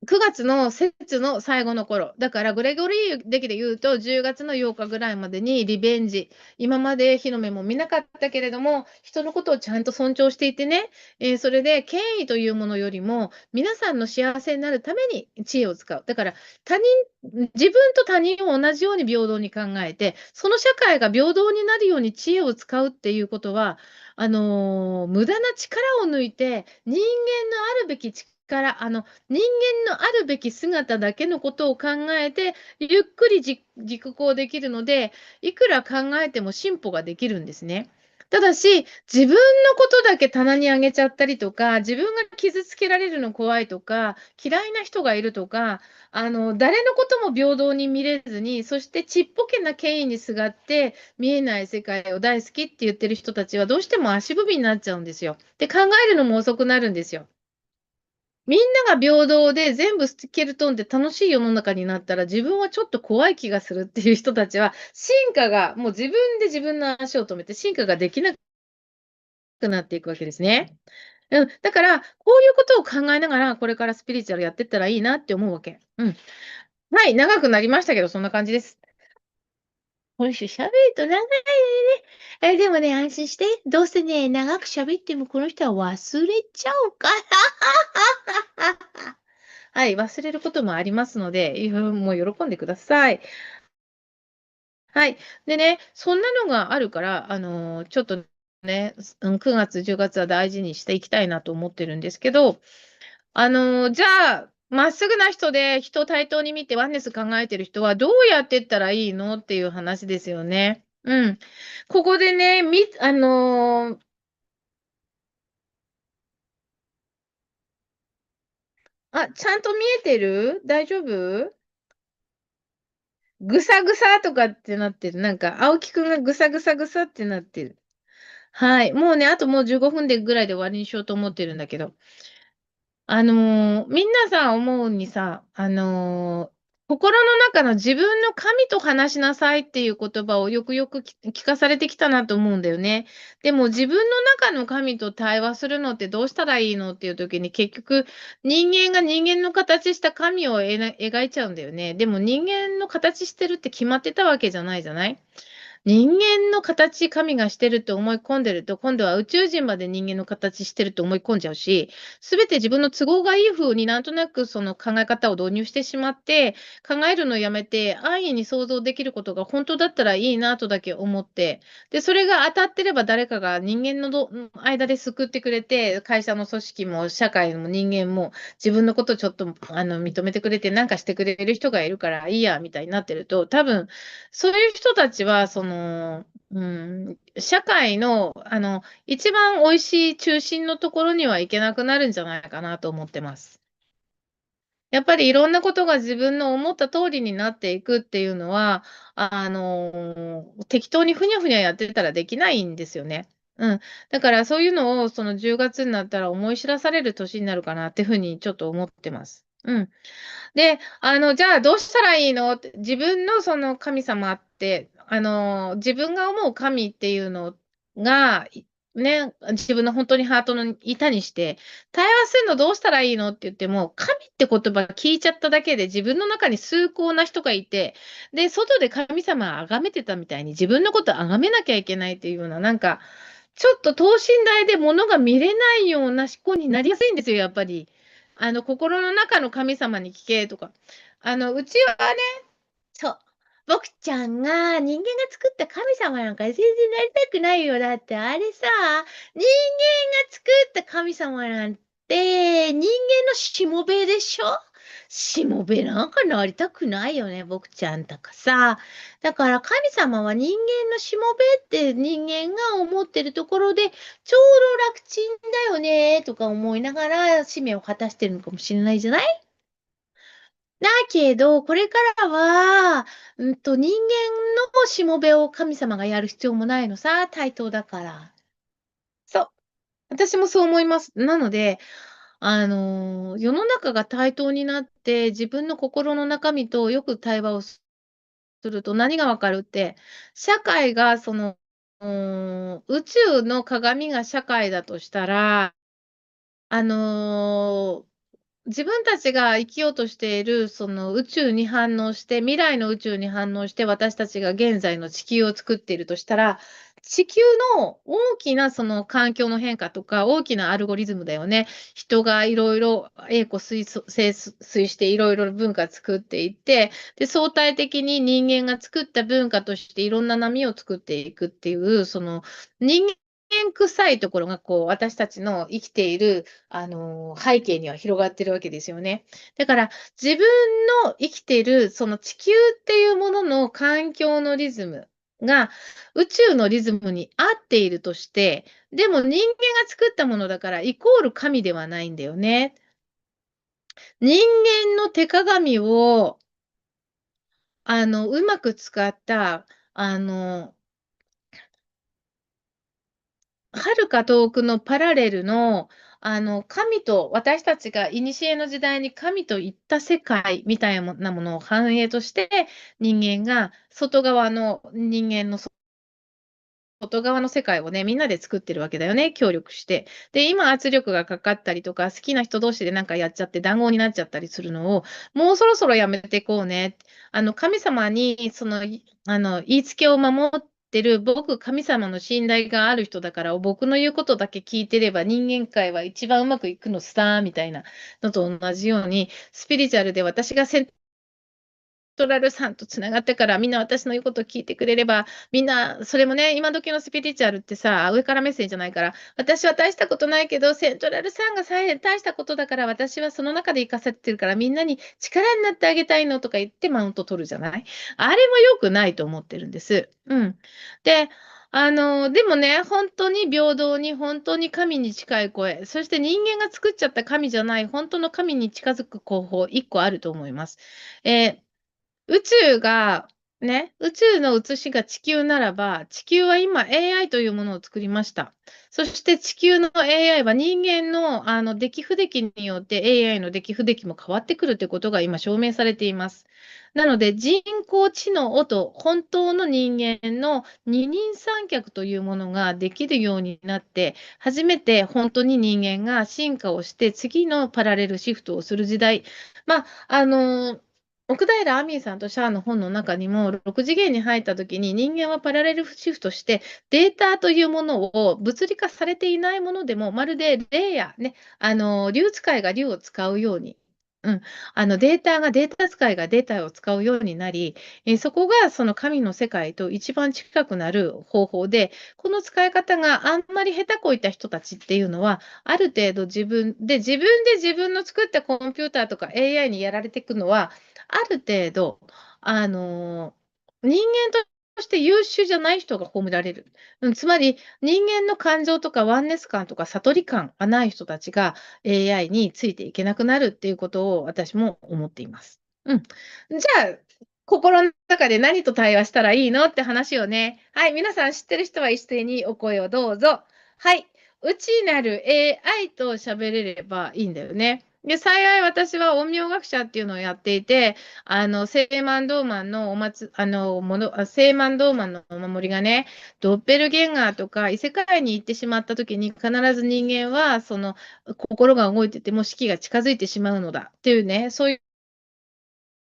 9月の節の最後の頃、だからグレゴリー暦で言うと10月の8日ぐらいまでにリベンジ、今まで日の目も見なかったけれども、人のことをちゃんと尊重していてね、それで権威というものよりも、皆さんの幸せになるために知恵を使う。だから自分と他人を同じように平等に考えて、その社会が平等になるように知恵を使うっていうことは、無駄な力を抜いて、人間のあるべき力、人間のあるべき姿だけのことを考えて、ゆっくり熟考できるので、いくら考えても進歩ができるんですね。ただし、自分のことだけ棚に上げちゃったりとか、自分が傷つけられるの怖いとか、嫌いな人がいるとか、誰のことも平等に見れずに、そしてちっぽけな権威にすがって、見えない世界を大好きって言ってる人たちは、どうしても足踏みになっちゃうんですよ。で、考えるのも遅くなるんですよ。みんなが平等で全部スケルトンで楽しい世の中になったら、自分はちょっと怖い気がするっていう人たちは、進化がもう自分で自分の足を止めて進化ができなくなっていくわけですね。うん、だから、こういうことを考えながら、これからスピリチュアルやってったらいいなって思うわけ。うん。はい、長くなりましたけど、そんな感じです。今週喋ると長いね。でもね、安心して。どうせね、長く喋ってもこの人は忘れちゃうから。はい、忘れることもありますので、もう喜んでください。はい。でね、そんなのがあるから、ちょっとね、9月、10月は大事にしていきたいなと思ってるんですけど、じゃあ、まっすぐな人で人を対等に見てワンネス考えてる人はどうやってったらいいのっていう話ですよね。うん。ここでね、ちゃんと見えてる大丈夫？ぐさぐさとかってなってる。なんか、青木くんがぐさぐさぐさってなってる。はい。もうね、あともう15分でぐらいで終わりにしようと思ってるんだけど。みんなさ、思うにさ、心の中の自分の神と話しなさいっていう言葉をよくよく聞かされてきたなと思うんだよね。でも自分の中の神と対話するのってどうしたらいいのっていう時に結局人間が人間の形した神を描いちゃうんだよね。でも人間の形してるって決まってたわけじゃないじゃない？人間の形、神がしてるって思い込んでると、今度は宇宙人まで人間の形してるって思い込んじゃうし、すべて自分の都合がいい風になんとなくその考え方を導入してしまって、考えるのをやめて、安易に想像できることが本当だったらいいなとだけ思って、で、それが当たってれば誰かが人間の間で救ってくれて、会社の組織も社会も人間も自分のことをちょっと認めてくれて、なんかしてくれる人がいるからいいや、みたいになってると、多分、そういう人たちは、社会の、一番美味しい中心のところには行けなくなるんじゃないかなと思ってます。やっぱりいろんなことが自分の思った通りになっていくっていうのは、適当にふにゃふにゃやってたらできないんですよね。うん。だからそういうのをその10月になったら思い知らされる年になるかなっていうふうにちょっと思ってます。うん。で、じゃあどうしたらいいのって、自分のその神様って、自分が思う神っていうのが、ね、自分の本当にハートの板にして、対話するのどうしたらいいのって言っても、神って言葉聞いちゃっただけで自分の中に崇高な人がいて、で、外で神様を崇めてたみたいに自分のことを崇めなきゃいけないっていうような、なんか、ちょっと等身大で物が見れないような思考になりやすいんですよ、やっぱり。心の中の神様に聞けとか。うちはね、そう。僕ちゃんが人間が作った神様なんか全然なりたくないよ。だってあれさ、人間が作った神様なんて人間のしもべでしょ？しもべなんかなりたくないよね、僕ちゃんとかさ。だから神様は人間のしもべって人間が思ってるところでちょうど楽ちんだよねとか思いながら使命を果たしてるのかもしれないじゃない？だけど、これからは、人間のしもべを神様がやる必要もないのさ、対等だから。そう。私もそう思います。なので、世の中が対等になって、自分の心の中身とよく対話をすると何がわかるって、社会が宇宙の鏡が社会だとしたら、あの自分たちが生きようとしているその宇宙に反応して、未来の宇宙に反応して、私たちが現在の地球を作っているとしたら、地球の大きなその環境の変化とか、大きなアルゴリズムだよね。人がいろいろ栄枯盛衰していろいろ文化作っていって、で、相対的に人間が作った文化としていろんな波を作っていくっていう、その人間臭いところがこう私たちの生きている背景には広がってるわけですよね。だから自分の生きているその地球っていうものの環境のリズムが宇宙のリズムに合っているとして、でも人間が作ったものだからイコール神ではないんだよね。人間の手鏡をうまく使った遥か遠くのパラレルの、神と、私たちが古の時代に神といった世界みたいなものを反映として、人間が人間の外側の世界をね、みんなで作ってるわけだよね、協力して。で、今圧力がかかったりとか、好きな人同士でなんかやっちゃって談合になっちゃったりするのを、もうそろそろやめていこうね。神様に、言いつけを守っってる僕、神様の信頼がある人だから、僕の言うことだけ聞いてれば人間界は一番うまくいくのさ、みたいなのと同じように、スピリチュアルで私がトラルさんとつながってからみんな私の言うことを聞いてくれれば、みんな、それもね、今時のスピリチュアルってさ、上から目線じゃないから、私は大したことないけど、セントラルさんが大したことだから、私はその中で生かされてるから、みんなに力になってあげたいのとか言ってマウント取るじゃない。あれも良くないと思ってるんです。うん。で、でもね、本当に平等に、本当に神に近い声、そして人間が作っちゃった神じゃない、本当の神に近づく方法、一個あると思います。えー宇宙が、ね、宇宙の写しが地球ならば、地球は今 AI というものを作りました。そして地球の AI は人間の、出来不出来によって AI の出来不出来も変わってくるということが今証明されています。なので人工知能と本当の人間の二人三脚というものができるようになって、初めて本当に人間が進化をして次のパラレルシフトをする時代。まあ、奥平亜美さんとシャアの本の中にも、6次元に入った時に人間はパラレルシフトして、データというものを物理化されていないものでも、まるで霊や、ね、竜使いが竜を使うように、うん、データ使いがデータを使うようになり、そこがその神の世界と一番近くなる方法で、この使い方があんまり下手こいた人たちっていうのは、ある程度自分の作ったコンピューターとか AI にやられていくのは、ある程度、人間として優秀じゃない人が褒められる。つまり、人間の感情とかワンネス感とか悟り感がない人たちが AI についていけなくなるっていうことを私も思っています。うん。じゃあ、心の中で何と対話したらいいのって話をね。はい、皆さん知ってる人は一斉にお声をどうぞ。はい。内なる AI と喋れればいいんだよね。で、幸い私は陰陽学者っていうのをやっていて、聖マンドーマンのお祭、聖マンドーマンのお守りがね、ドッペルゲンガーとか異世界に行ってしまった時に必ず人間は、心が動いてても死期が近づいてしまうのだっていうね、そうい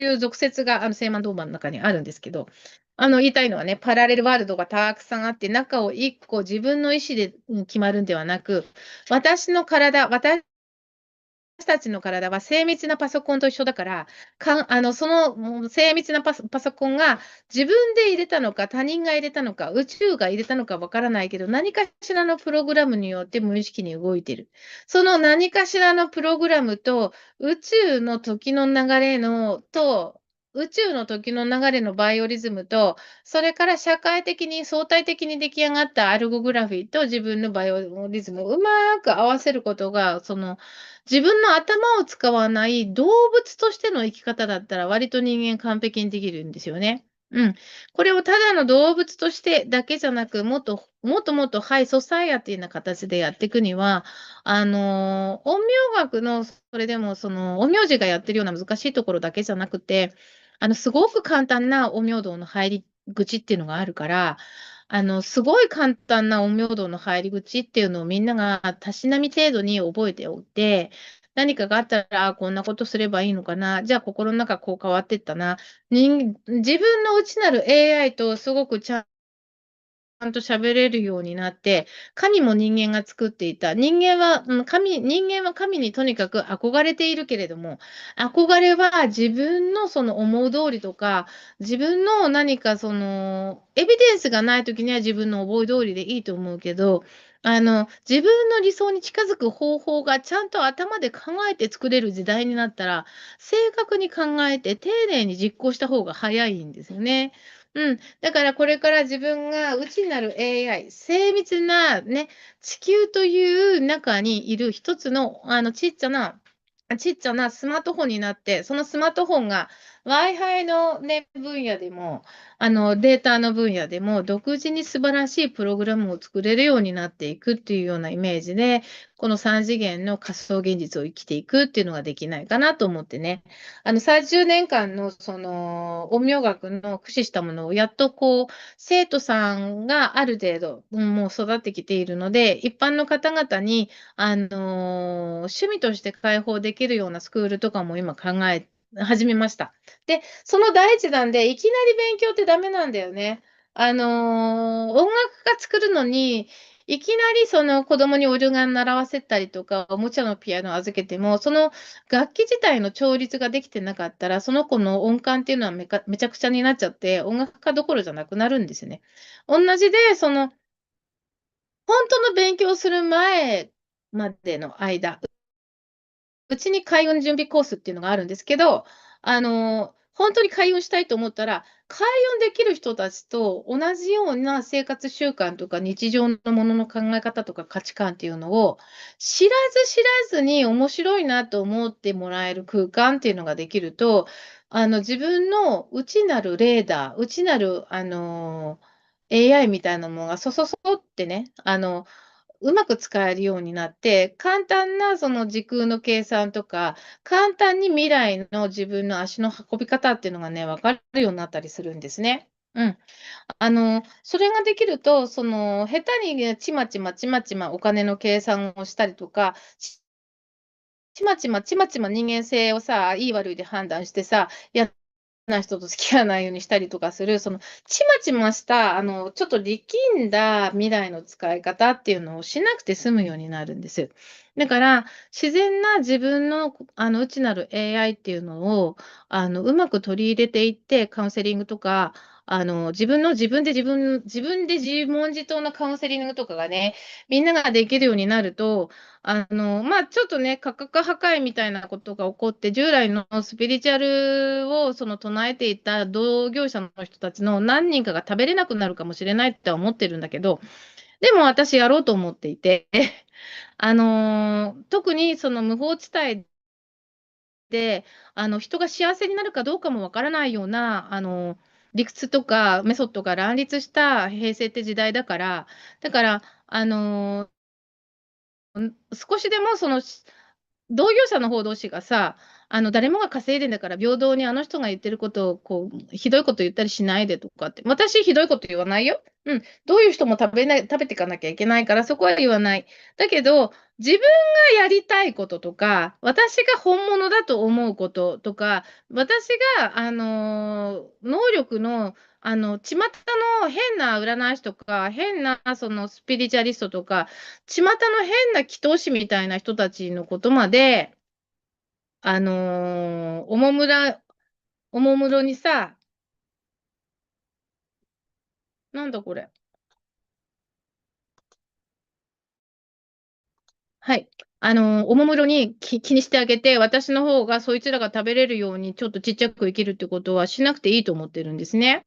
う俗説が聖マンドーマンの中にあるんですけど、言いたいのはね、パラレルワールドがたくさんあって、中を一個自分の意思で決まるんではなく、私たちの体は精密なパソコンと一緒だから、その精密なパソコンが自分で入れたのか、他人が入れたのか、宇宙が入れたのかわからないけど、何かしらのプログラムによって無意識に動いてる。その何かしらのプログラムと、宇宙の時の流れのと、宇宙の時の流れのバイオリズムと、それから社会的に相対的に出来上がったアルゴグラフィーと自分のバイオリズムをうまく合わせることが、自分の頭を使わない動物としての生き方だったら割と人間完璧にできるんですよね。うん。これをただの動物としてだけじゃなく、もっとハイソサイアティな形でやっていくには、陰陽学の、それでも、陰陽師がやってるような難しいところだけじゃなくて、すごく簡単な陰陽道の入り口っていうのがあるから、すごい簡単な陰陽道の入り口っていうのをみんながたしなみ程度に覚えておいて、何かがあったら、こんなことすればいいのかな。じゃあ、心の中こう変わっていったな。自分の内なる AI とすごくちゃんと喋れるようになって、神も人間が作っていた。人間は神にとにかく憧れているけれども、憧れは自分のその思う通りとか、自分の何かエビデンスがないときには自分の覚え通りでいいと思うけど、自分の理想に近づく方法がちゃんと頭で考えて作れる時代になったら、正確に考えて丁寧に実行した方が早いんですよね。うん。だからこれから自分が内なる AI、精密なね、地球という中にいる一つの、ちっちゃなスマートフォンになって、そのスマートフォンが Wi-Fi の、ね、分野でも、データの分野でも、独自に素晴らしいプログラムを作れるようになっていくっていうようなイメージで、この3次元の仮想現実を生きていくっていうのができないかなと思ってね。30年間のその陰陽学の駆使したものをやっと生徒さんがある程度、もう育ってきているので、一般の方々に、趣味として開放できるようなスクールとかも今考え始めました。で、その第一弾でいきなり勉強ってダメなんだよね。音楽家作るのに、いきなりその子供にオルガン習わせたりとか、おもちゃのピアノを預けても、その楽器自体の調律ができてなかったら、その子の音感っていうのはめちゃくちゃになっちゃって、音楽家どころじゃなくなるんですよね。同じで、本当の勉強する前までの間、うちに開運準備コースっていうのがあるんですけど、本当に開運したいと思ったら、開運できる人たちと同じような生活習慣とか日常のものの考え方とか価値観っていうのを、知らず知らずに面白いなと思ってもらえる空間っていうのができると、自分の内なるレーダー、内なる、AI みたいなものがってね、うまく使えるようになって、簡単なその時空の計算とか、簡単に未来の自分の足の運び方っていうのがね、分かるようになったりするんですね。うん。それができると、下手にねちまちまちまちまお金の計算をしたりとか、ちまちまちまちま人間性をさ、いい悪いで判断してさ、な人と付き合わないようにしたりとかする、ちまちました、ちょっと力んだ未来の使い方っていうのをしなくて済むようになるんです。だから、自然な自分の、内なる AI っていうのを、うまく取り入れていって、カウンセリングとか、自分で自問自答のカウンセリングとかがね、みんなができるようになると、ちょっとね、価格破壊みたいなことが起こって、従来のスピリチュアルを唱えていた同業者の人たちの何人かが食べれなくなるかもしれないって思ってるんだけど、でも私やろうと思っていて、特にその無法地帯で、人が幸せになるかどうかもわからないような、理屈とかメソッドが乱立した平成って時代だから、だから、少しでも同業者の方同士がさ、誰もが稼いでんだから、平等にあの人が言ってることを、ひどいこと言ったりしないでとかって。私、ひどいこと言わないよ。うん。どういう人も食べていかなきゃいけないから、そこは言わない。だけど、自分がやりたいこととか、私が本物だと思うこととか、私が、能力の、巷の変な占い師とか、変なそのスピリチュアリストとか、巷の変な祈祷師みたいな人たちのことまで、おもむろにさ、なんだこれ。はい。おもむろに気にしてあげて、私の方がそいつらが食べれるようにちょっとちっちゃく生きるってことはしなくていいと思ってるんですね。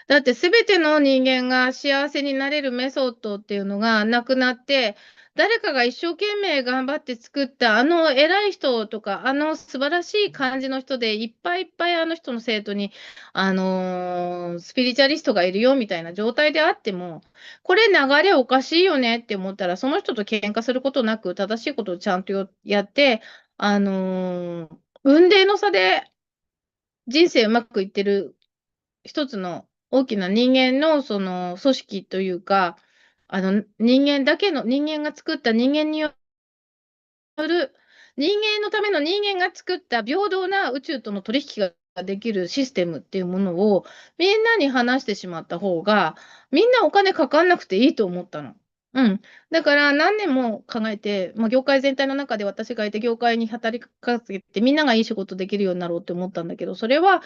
だってすべての人間が幸せになれるメソッドっていうのがなくなって、誰かが一生懸命頑張って作ったあの偉い人とか、あの素晴らしい感じの人でいっぱいいっぱいあの人の生徒に、スピリチュアリストがいるよみたいな状態であっても、これ流れおかしいよねって思ったら、その人と喧嘩することなく、正しいことをちゃんとやって、雲泥の差で人生うまくいってる一つの大きな人間のその組織というか、人間が作った人間による、人間のための人間が作った平等な宇宙との取引ができるシステムっていうものをみんなに話してしまった方が、みんなお金かかんなくていいと思ったの。うん。だから何年も考えて、業界全体の中で私がいて業界に働きかけてみんながいい仕事できるようになろうって思ったんだけど、それは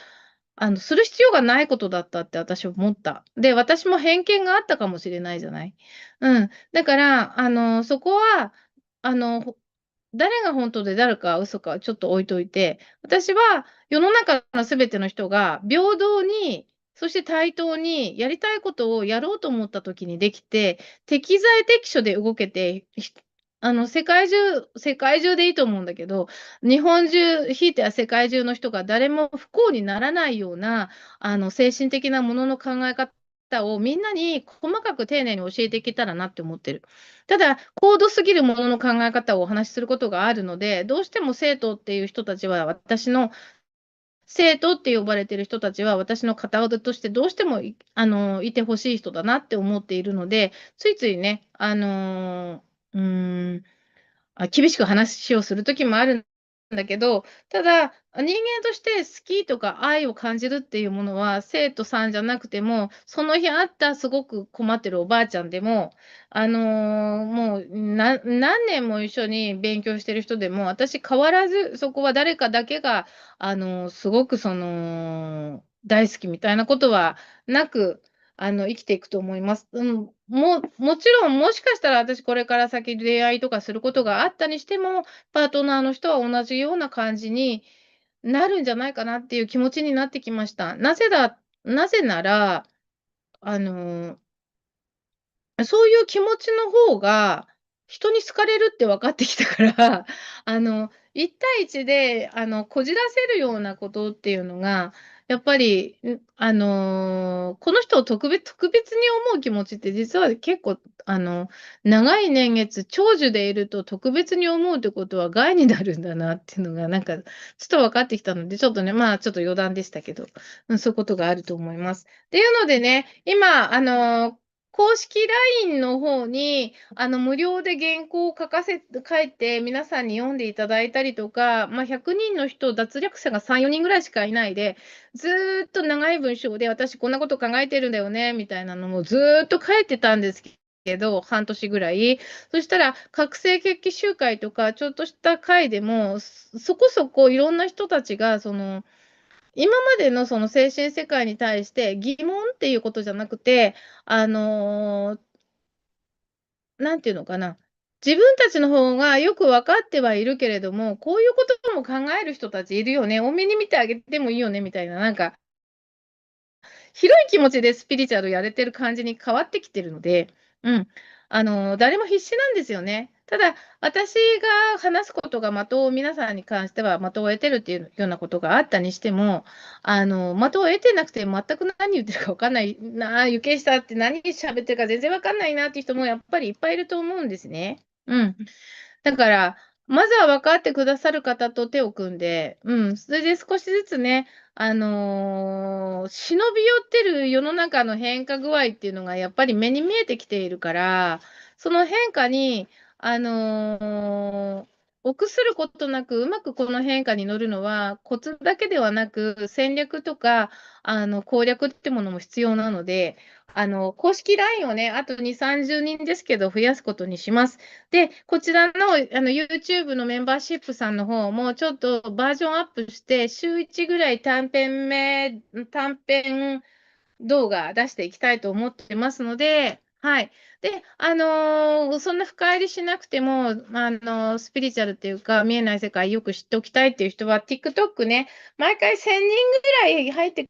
する必要がないことだったって私は思った。で、私も偏見があったかもしれないじゃない。うん。だから、そこは、あの、誰が本当で誰か嘘かはちょっと置いといて、私は世の中のすべての人が平等に、そして対等にやりたいことをやろうと思った時にできて、適材適所で動けて、世界中でいいと思うんだけど、日本中、ひいては世界中の人が誰も不幸にならないような、精神的なものの考え方をみんなに細かく丁寧に教えていけたらなって思ってる。ただ、高度すぎるものの考え方をお話しすることがあるので、どうしても生徒っていう人たちは、生徒って呼ばれている人たちは、私の片腕としてどうしてもいてほしい人だなって思っているので、ついついね、うーん、厳しく話をするときもあるだけど、ただ、人間として好きとか愛を感じるっていうものは、生徒さんじゃなくても、その日あったすごく困ってるおばあちゃんでも、もう何年も一緒に勉強してる人でも、私変わらず、そこは誰かだけが、すごく大好きみたいなことはなく、生きていくと思います。もちろん、もしかしたら私これから先恋愛とかすることがあったにしても、パートナーの人は同じような感じになるんじゃないかなっていう気持ちになってきました。なぜなら、あのそういう気持ちの方が、人に好かれるって分かってきたから、1対1で、こじらせるようなことっていうのが、やっぱり、この人を特別に思う気持ちって実は結構、長い年月、長寿でいると特別に思うってことは害になるんだなっていうのが、なんか、ちょっと分かってきたので、ちょっとね、まあ、ちょっと余談でしたけど、そういうことがあると思います。っていうのでね、今、公式 LINE の方に、無料で原稿を書いて、皆さんに読んでいただいたりとか、まあ、100人の人、脱略者が3、4人ぐらいしかいないで、ずーっと長い文章で、私こんなこと考えてるんだよね、みたいなのもずーっと書いてたんですけど、半年ぐらい。そしたら、覚醒決起集会とか、ちょっとした会でも、そこそこいろんな人たちが、今までのその精神世界に対して疑問っていうことじゃなくて、あの、なんていうのかな、自分たちの方がよく分かってはいるけれども、こういうことも考える人たちいるよね、多めに見てあげてもいいよねみたいな、なんか広い気持ちでスピリチュアルやれてる感じに変わってきてるので、うん。誰も必死なんですよね。ただ、私が話すことが的を皆さんに関しては的を得てるっていうようなことがあったにしても、的を得てなくて全く何言ってるか分かんないな、ゆけいしたって何喋ってるか全然分かんないなっていう人もやっぱりいっぱいいると思うんですね。うん。だから、まずは分かってくださる方と手を組んで、それで少しずつね、忍び寄ってる世の中の変化具合っていうのがやっぱり目に見えてきているから、その変化に、あの、臆することなく、うまくこの変化に乗るのは、コツだけではなく、戦略とか、攻略ってものも必要なので、公式 LINE をね、あと2、30人ですけど、増やすことにします。で、こちらの、YouTube のメンバーシップさんの方も、ちょっとバージョンアップして、週1ぐらい短編動画出していきたいと思ってますので、はい。で、そんな深入りしなくても、スピリチュアルっていうか、見えない世界よく知っておきたいっていう人は、TikTok ね、毎回1000人ぐらい入って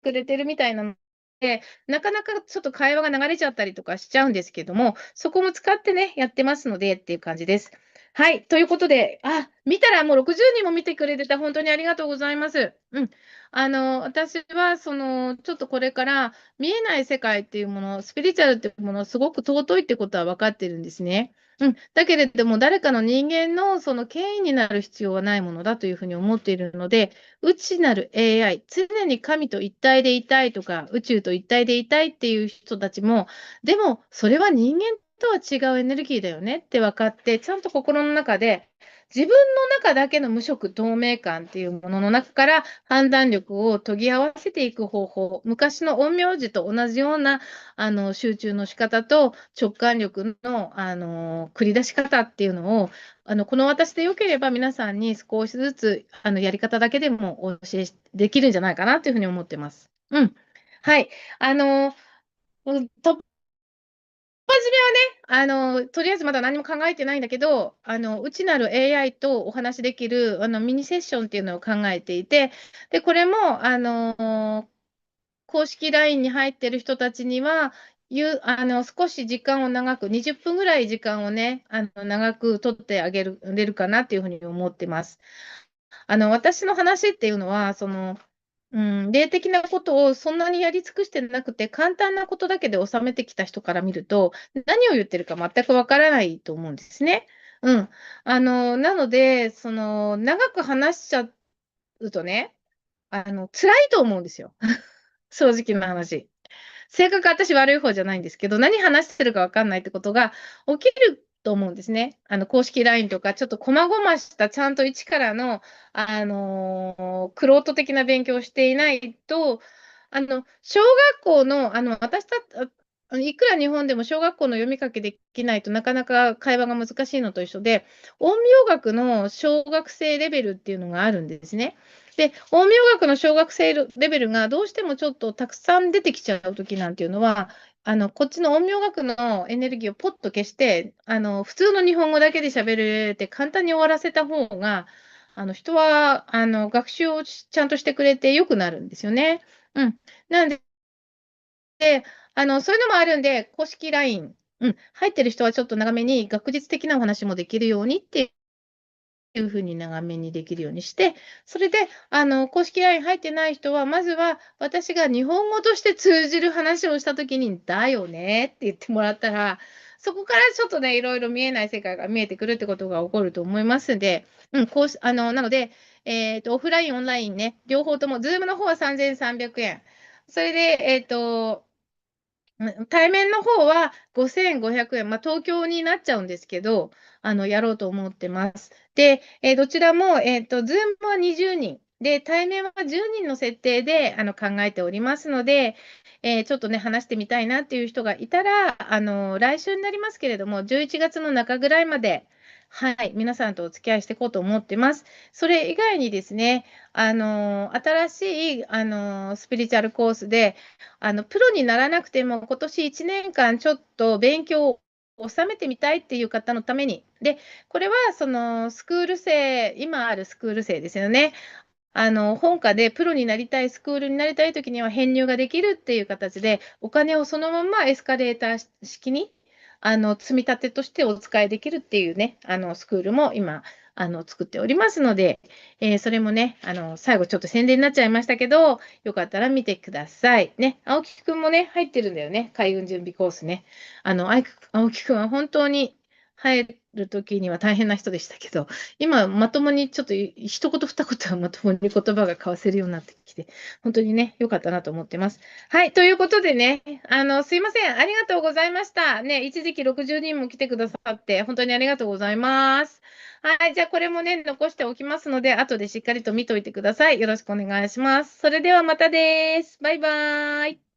くれてるみたいなので、なかなかちょっと会話が流れちゃったりとかしちゃうんですけども、そこも使ってね、やってますのでっていう感じです。はい、ということで、見たらもう60人も見てくれてた、本当にありがとうございます。私はちょっとこれから見えない世界っていうもの、スピリチュアルっていうもの、すごく尊いってことは分かってるんですね。だけれども、誰かの人間のその権威になる必要はないものだというふうに思っているので、内なる AI、常に神と一体でいたいとか、宇宙と一体でいたいっていう人たちも、でも、それは人間とは違うエネルギーだよねって分かって、ちゃんと心の中で、自分の中だけの無色透明感っていうものの中から判断力を研ぎ合わせていく方法、昔の陰陽師と同じような集中の仕方と直感力の、繰り出し方っていうのをこの私でよければ皆さんに少しずつやり方だけでもお教えできるんじゃないかなというふうに思ってます。はい。あの、突破締めはね、とりあえずまだ何も考えてないんだけど、内なる AI とお話しできるミニセッションっていうのを考えていて、で、これも、公式 LINE に入ってる人たちには、少し時間を長く、20分ぐらい時間をね、長く取ってあげれるかなっていうふうに思ってます。私の話っていうのは、霊的なことをそんなにやり尽くしてなくて、簡単なことだけで収めてきた人から見ると、何を言ってるか全くわからないと思うんですね。うん。なので、長く話しちゃうとね、辛いと思うんですよ。正直な話。性格私悪い方じゃないんですけど、何話してるかわかんないってことが起きると思うんですね。公式 LINE とか、ちょっと細々したちゃんと一からの、玄人的な勉強をしていないと、小学校の、私たいくら日本でも小学校の読み書きできないとなかなか会話が難しいのと一緒で、陰陽学の小学生レベルっていうのがあるんですね。で、陰陽学の小学生レベルがどうしてもちょっとたくさん出てきちゃうときなんていうのは、こっちの陰陽学のエネルギーをポッと消して、普通の日本語だけで喋れて簡単に終わらせた方が、人は、学習をちゃんとしてくれて良くなるんですよね。うん。なんで、そういうのもあるんで、公式 LINE、入ってる人はちょっと長めに学術的なお話もできるようにっていうふうに長めにできるようにして、それで、公式 LINE 入ってない人は、まずは私が日本語として通じる話をしたときに、だよねって言ってもらったら、そこからちょっとね、いろいろ見えない世界が見えてくるってことが起こると思いますんで、こうし、なので、オフライン、オンラインね、両方とも、ズームの方は3300円。それで、対面の方は5500円、東京になっちゃうんですけど、やろうと思ってます。で、どちらも、ズームは20人、で、対面は10人の設定で考えておりますので、ちょっとね、話してみたいなっていう人がいたら、来週になりますけれども、11月の中ぐらいまで、はい、皆さんとお付き合いしていこうと思ってます。それ以外にですね、新しい、スピリチュアルコースで、プロにならなくても、今年1年間ちょっと勉強を収めてみたいっていう方のために。で、これはそのスクール生、今あるスクール生ですよね。本科でプロになりたい、スクールになりたいときには編入ができるっていう形で、お金をそのままエスカレーター式に、積み立てとしてお使いできるっていうね、スクールも今、作っておりますので、それもね、最後ちょっと宣伝になっちゃいましたけど、よかったら見てください。ね、青木くんもね、入ってるんだよね、海軍準備コースね。青木くんは本当に入るときには大変な人でしたけど、今、まともにちょっと一言二言はまともに言葉が交わせるようになってきて、本当にね、良かったなと思ってます。はい、ということでね、すいません、ありがとうございました。ね、一時期60人も来てくださって、本当にありがとうございます。はい、じゃあこれもね、残しておきますので、後でしっかりと見といてください。よろしくお願いします。それではまたです。バイバーイ。